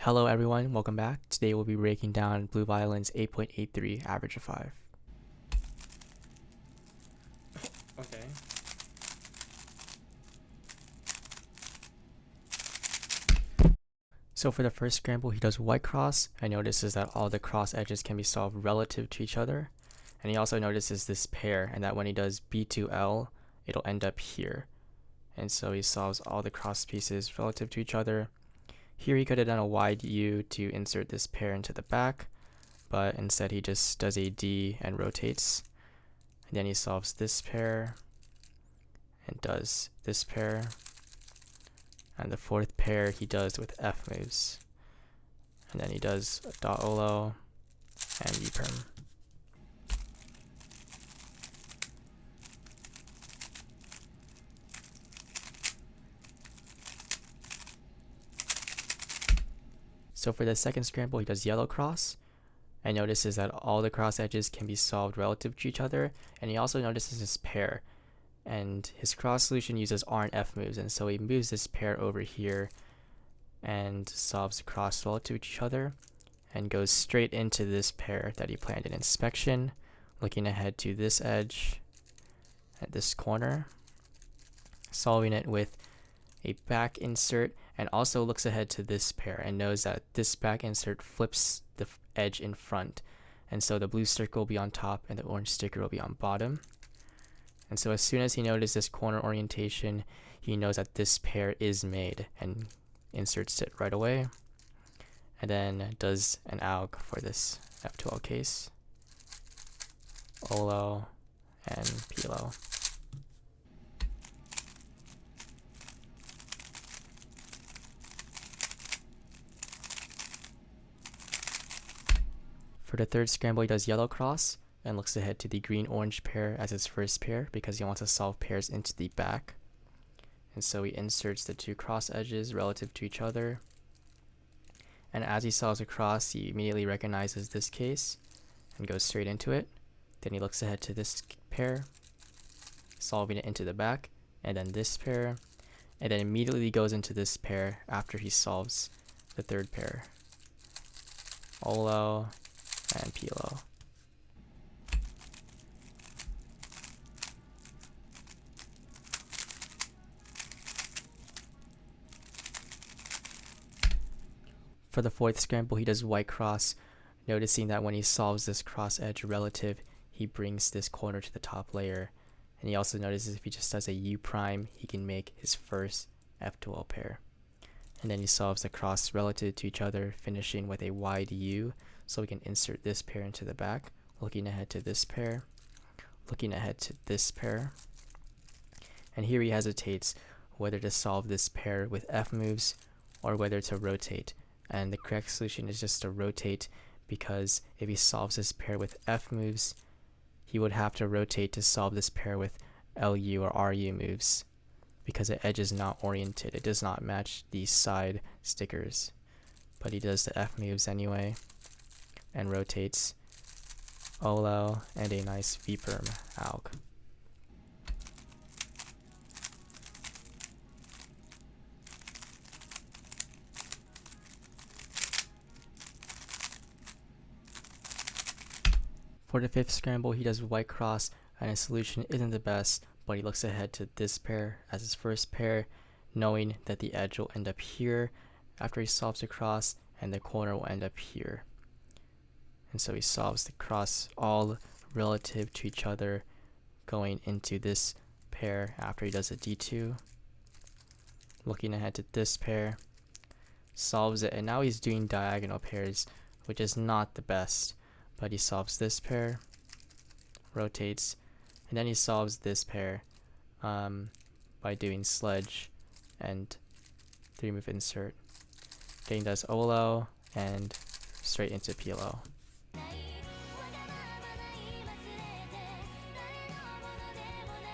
Hello everyone, welcome back. Today we'll be breaking down Blueviolin's 8.83 average of 5. Okay. So for the first scramble, he does white cross and notices that all the cross edges can be solved relative to each other. And he also notices this pair and that when he does B2L, it'll end up here. And so he solves all the cross pieces relative to each other. Here he could have done a wide U to insert this pair into the back, but instead he just does a D and rotates. And then he solves this pair and does this pair. And the fourth pair he does with F moves. And then he does dot olo and V perm. So for the second scramble, he does yellow cross and notices that all the cross edges can be solved relative to each other. And he also notices this pair. And his cross solution uses R and F moves, and so he moves this pair over here and solves the cross relative to each other and goes straight into this pair that he planned in inspection, looking ahead to this edge at this corner, solving it with a back insert, and also looks ahead to this pair and knows that this back insert flips the edge in front, and so the blue sticker will be on top and the orange sticker will be on bottom. And so as soon as he notices this corner orientation, he knows that this pair is made and inserts it right away. And then does an AUG for this F2L case. OLO and PLO. For the third scramble, he does yellow cross and looks ahead to the green-orange pair as his first pair because he wants to solve pairs into the back. And so he inserts the two cross edges relative to each other. And as he solves a cross, he immediately recognizes this case and goes straight into it. Then he looks ahead to this pair, solving it into the back, and then this pair, and then immediately goes into this pair after he solves the third pair. OLO and PLO. For the fourth scramble, he does white cross, noticing that when he solves this cross edge relative, he brings this corner to the top layer. And he also notices if he just does a U prime, he can make his first F2L pair. And then he solves the cross relative to each other, finishing with a wide U, so we can insert this pair into the back, looking ahead to this pair, looking ahead to this pair. And here he hesitates whether to solve this pair with F moves or whether to rotate. And the correct solution is just to rotate, because if he solves this pair with F moves, he would have to rotate to solve this pair with LU or RU moves, because the edge is not oriented. It does not match these side stickers. But he does the F moves anyway and rotates OLO and a nice V perm AUG. For the fifth scramble, he does white cross, and his solution isn't the best, but he looks ahead to this pair as his first pair, knowing that the edge will end up here after he solves the cross, and the corner will end up here. And so he solves the cross all relative to each other, going into this pair after he does a D2. Looking ahead to this pair, solves it, and now he's doing diagonal pairs, which is not the best. But he solves this pair, rotates, and then he solves this pair by doing sledge and 3-move insert. Getting this OLO and straight into PLO.